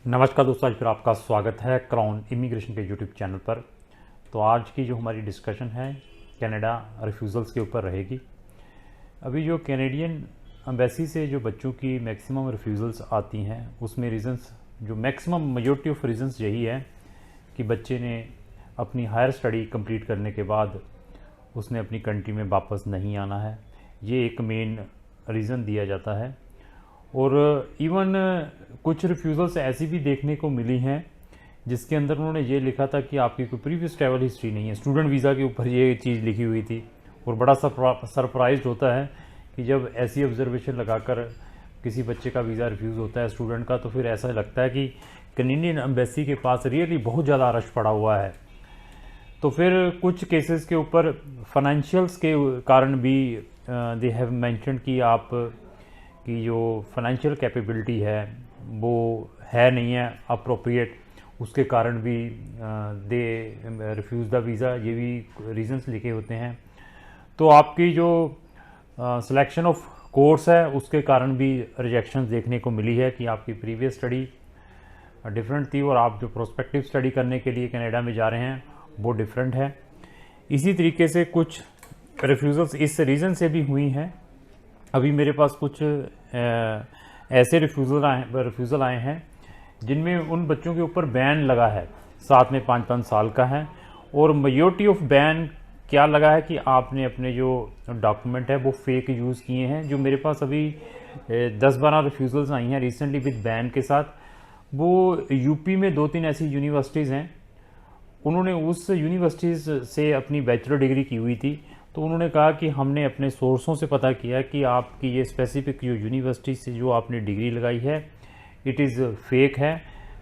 नमस्कार दोस्तों, आज फिर आपका स्वागत है क्राउन इमिग्रेशन के यूट्यूब चैनल पर। तो आज की जो हमारी डिस्कशन है कनाडा रिफ्यूज़ल्स के ऊपर रहेगी। अभी जो कैनेडियन एम्बेसी से जो बच्चों की मैक्सिमम रिफ्यूज़ल्स आती हैं उसमें रीज़न्स जो मैक्सिमम मेजॉरिटी ऑफ रीज़न्स यही है कि बच्चे ने अपनी हायर स्टडी कंप्लीट करने के बाद उसने अपनी कंट्री में वापस नहीं आना है। ये एक मेन रीज़न दिया जाता है। और इवन कुछ रिफ्यूज़ल्स ऐसी भी देखने को मिली हैं जिसके अंदर उन्होंने ये लिखा था कि आपकी कोई प्रीवियस ट्रैवल हिस्ट्री नहीं है। स्टूडेंट वीज़ा के ऊपर ये चीज़ लिखी हुई थी। और बड़ा सरप्राइज होता है कि जब ऐसी ऑब्जर्वेशन लगाकर किसी बच्चे का वीज़ा रिफ्यूज़ होता है स्टूडेंट का, तो फिर ऐसा लगता है कि कैनेडियन एम्बेसी के पास रियली बहुत ज़्यादा रश पड़ा हुआ है। तो फिर कुछ केसेस के ऊपर फाइनेंशियल्स के कारण भी दे हैव मेंशन कि आप की जो फाइनेंशियल कैपेबिलिटी है वो है नहीं है अप्रोप्रिएट, उसके कारण भी दे रिफ्यूज़ द वीज़ा। ये भी रीजंस लिखे होते हैं। तो आपकी जो सिलेक्शन ऑफ कोर्स है उसके कारण भी रिजेक्शन देखने को मिली है कि आपकी प्रीवियस स्टडी डिफरेंट थी और आप जो प्रोस्पेक्टिव स्टडी करने के लिए कनाडा में जा रहे हैं वो डिफरेंट है। इसी तरीके से कुछ रिफ्यूज़ल्स इस रीज़न से भी हुई हैं। अभी मेरे पास कुछ ऐसे रिफ्यूज़ल आए हैं जिनमें उन बच्चों के ऊपर बैन लगा है, साथ में 5-5 साल का है। और मेजॉरिटी ऑफ बैन क्या लगा है कि आपने अपने जो डॉक्यूमेंट है वो फेक यूज़ किए हैं। जो मेरे पास अभी 10-12 रिफ्यूज़ल्स आई हैं रिसेंटली विद बैन के साथ, वो यूपी में 2-3 ऐसी यूनिवर्सिटीज़ हैं। उन्होंने उस यूनिवर्सिटीज़ से अपनी बैचलर डिग्री की हुई थी। तो उन्होंने कहा कि हमने अपने सोर्सों से पता किया कि आपकी ये स्पेसिफिक जो यूनिवर्सिटी से जो आपने डिग्री लगाई है इट इज़ फेक है।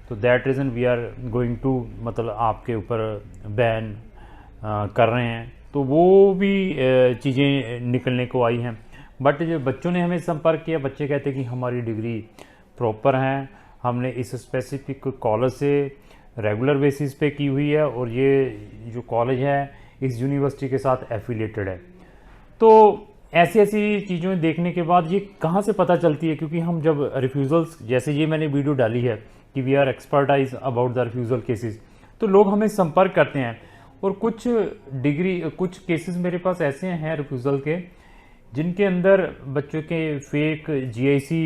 तो that reason we are going to मतलब आपके ऊपर बैन कर रहे हैं। तो वो भी चीज़ें निकलने को आई हैं। बट जो बच्चों ने हमें संपर्क किया, बच्चे कहते कि हमारी डिग्री प्रॉपर है, हमने इस स्पेसिफिक कॉलेज से रेगुलर बेसिस पे की हुई है और ये जो कॉलेज है इस यूनिवर्सिटी के साथ एफिलिएटेड है। तो ऐसी ऐसी चीज़ें देखने के बाद ये कहाँ से पता चलती है, क्योंकि हम जब रिफ्यूज़ल्स जैसे ये मैंने वीडियो डाली है कि we are expertise about the refusal cases, तो लोग हमें संपर्क करते हैं। और कुछ केसेस मेरे पास ऐसे हैं रिफ्यूज़ल के जिनके अंदर बच्चों के फेक GIC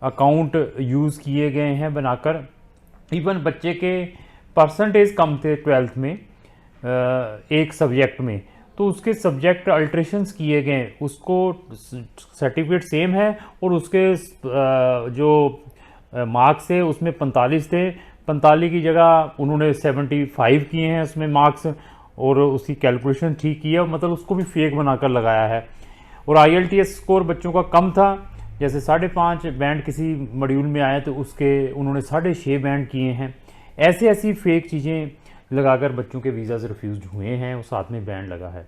अकाउंट यूज़ किए गए हैं बनाकर। इवन बच्चे के परसेंटेज कम थे 12th में एक सब्जेक्ट में, तो उसके सब्जेक्ट अल्ट्रेशंस किए गए, उसको सर्टिफिकेट सेम है और उसके जो मार्क्स थे उसमें 45 थे, 45 की जगह उन्होंने 75 किए हैं उसमें मार्क्स, और उसकी कैलकुलेशन ठीक की है, मतलब उसको भी फेक बनाकर लगाया है। और IELTS स्कोर बच्चों का कम था, जैसे 5.5 बैंड किसी मॉड्यूल में आया तो उसके उन्होंने 6.5 बैंड किए हैं। ऐसी फेक चीज़ें लगाकर बच्चों के वीज़ा से रिफ्यूज़ हुए हैं और साथ में बैन लगा है।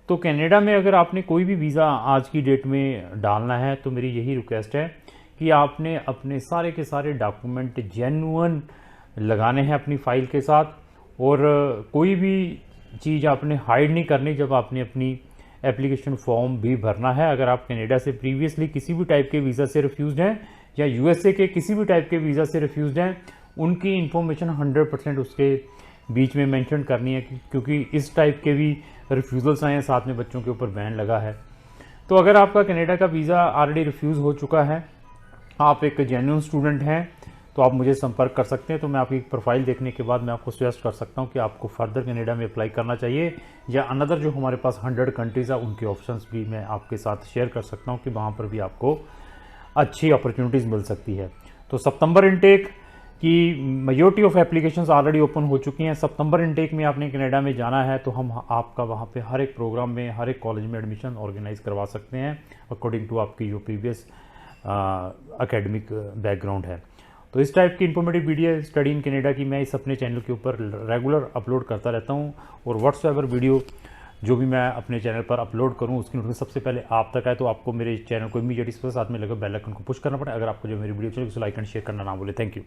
तो कनाडा में अगर आपने कोई भी वीज़ा आज की डेट में डालना है तो मेरी यही रिक्वेस्ट है कि आपने अपने सारे के सारे डॉक्यूमेंट जेन्युइन लगाने हैं अपनी फ़ाइल के साथ, और कोई भी चीज़ आपने हाइड नहीं करनी जब आपने अपनी एप्लीकेशन फॉर्म भी भरना है। अगर आप कनाडा से प्रीवियसली किसी भी टाइप के वीज़ा से रिफ्यूज़ड हैं या USA के किसी भी टाइप के वीज़ा से रिफ्यूज़ड हैं, उनकी इन्फॉर्मेशन 100% उसके बीच में मेंशन करनी है, क्योंकि इस टाइप के भी रिफ्यूज़ल्स आए हैं, साथ में बच्चों के ऊपर बैन लगा है। तो अगर आपका कनाडा का वीज़ा ऑलरेडी रिफ्यूज़ हो चुका है, आप एक जेन्युइन स्टूडेंट हैं, तो आप मुझे संपर्क कर सकते हैं। तो मैं आपकी प्रोफाइल देखने के बाद मैं आपको सजेस्ट कर सकता हूं कि आपको फर्दर कनाडा में अप्लाई करना चाहिए या अनदर जो हमारे पास 100 कंट्रीज़ है उनके ऑप्शंस भी मैं आपके साथ शेयर कर सकता हूं कि वहाँ पर भी आपको अच्छी अपॉर्चुनिटीज़ मिल सकती है। तो सितंबर इनटेक कि majority of applications already open हो चुकी हैं। सितंबर इनटेक में आपने कनाडा में जाना है तो हम आपका वहाँ पे हर एक प्रोग्राम में हर एक कॉलेज में एडमिशन ऑर्गेनाइज करवा सकते हैं अकॉर्डिंग टू आपकी जो प्रीवियस एकेडमिक बैकग्राउंड है। तो इस टाइप की informative video study in Canada की मैं इस अपने चैनल के ऊपर रेगुलर अपलोड करता रहता हूँ, और व्हाट्सएवर वीडियो जो भी मैं अपने चैनल पर अपलोड करूँ उसकी नोटिफिकेशन सबसे पहले आप तक आए। तो आपको मेरे चैनल को इमीडिएटली साथ में लगे बेल आइकन को पुश करना पड़े। अगर आपको जो मेरी वीडियो चले उसे लाइक एंड शेयर करना ना भूलें। Thank you.